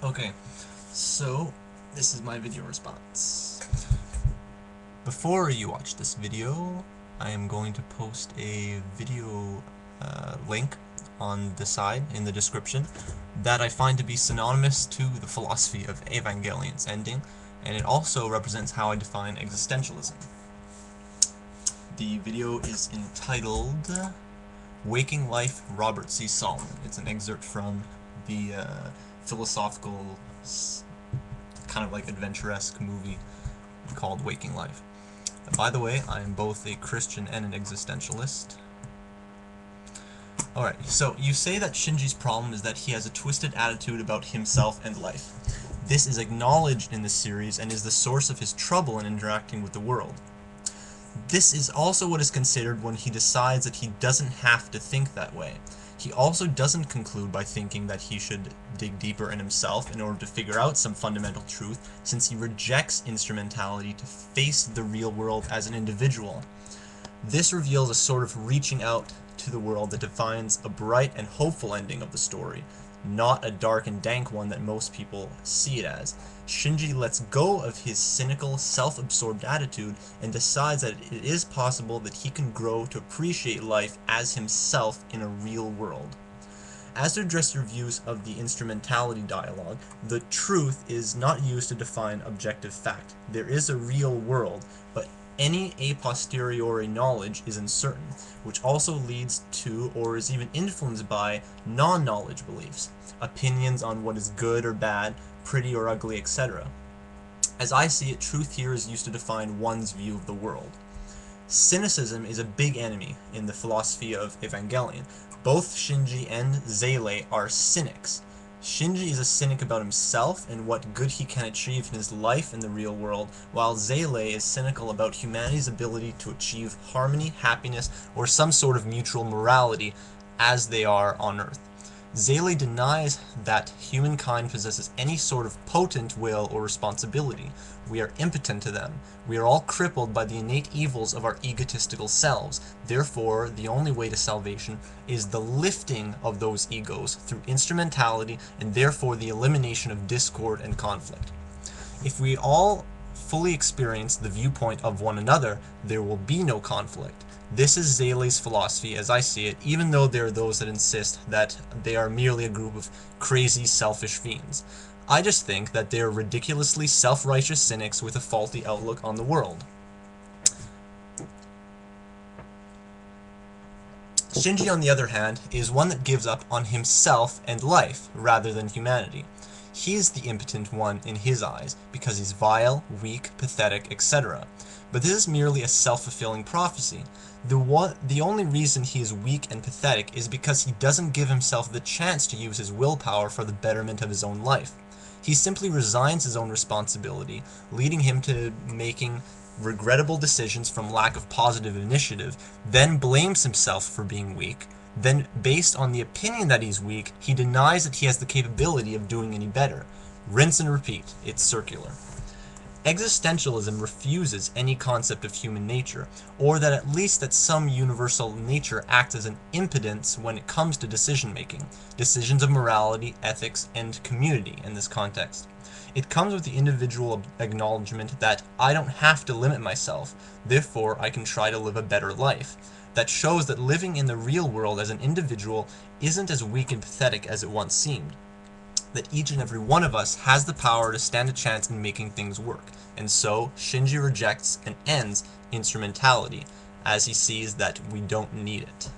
Okay, so this is my video response. Before you watch this video, I am going to post a video link on the side in the description that I find to be synonymous to the philosophy of Evangelion's ending, and it also represents how I define existentialism. The video is entitled Waking Life, Robert C. Solomon. It's an excerpt from the philosophical, kind of like adventuresque movie called Waking Life. By the way, I am both a Christian and an existentialist. Alright, so you say that Shinji's problem is that he has a twisted attitude about himself and life. This is acknowledged in the series and is the source of his trouble in interacting with the world. This is also what is considered when he decides that he doesn't have to think that way. He also doesn't conclude by thinking that he should dig deeper in himself in order to figure out some fundamental truth, since he rejects instrumentality to face the real world as an individual. This reveals a sort of reaching out to the world that defines a bright and hopeful ending of the story, not a dark and dank one that most people see it as. Shinji lets go of his cynical, self-absorbed attitude and decides that it is possible that he can grow to appreciate life as himself in a real world. As to address your views of the instrumentality dialogue, the truth is not used to define objective fact. There is a real world, but any a posteriori knowledge is uncertain, which also leads to, or is even influenced by, non-knowledge beliefs, opinions on what is good or bad, pretty or ugly, etc. As I see it, truth here is used to define one's view of the world. Cynicism is a big enemy in the philosophy of Evangelion. Both Shinji and Zele are cynics. Shinji is a cynic about himself and what good he can achieve in his life in the real world, while Zele is cynical about humanity's ability to achieve harmony, happiness, or some sort of mutual morality as they are on Earth. Zele denies that humankind possesses any sort of potent will or responsibility. We are impotent to them. We are all crippled by the innate evils of our egotistical selves. Therefore, the only way to salvation is the lifting of those egos through instrumentality, and therefore the elimination of discord and conflict. If we all fully experience the viewpoint of one another, there will be no conflict. This is Zele's philosophy as I see it, even though there are those that insist that they are merely a group of crazy, selfish fiends. I just think that they are ridiculously self-righteous cynics with a faulty outlook on the world. Shinji, on the other hand, is one that gives up on himself and life rather than humanity. He is the impotent one in his eyes, because he's vile, weak, pathetic, etc. But this is merely a self-fulfilling prophecy. The only reason he is weak and pathetic is because he doesn't give himself the chance to use his willpower for the betterment of his own life. He simply resigns his own responsibility, leading him to making regrettable decisions from lack of positive initiative, then blames himself for being weak. Then, based on the opinion that he's weak, he denies that he has the capability of doing any better. Rinse and repeat. It's circular. Existentialism refuses any concept of human nature, or that at least that some universal nature acts as an impedance when it comes to decision-making, decisions of morality, ethics, and community in this context. It comes with the individual acknowledgement that I don't have to limit myself, therefore I can try to live a better life. That shows that living in the real world as an individual isn't as weak and pathetic as it once seemed. That each and every one of us has the power to stand a chance in making things work, and so Shinji rejects and ends instrumentality, as he sees that we don't need it.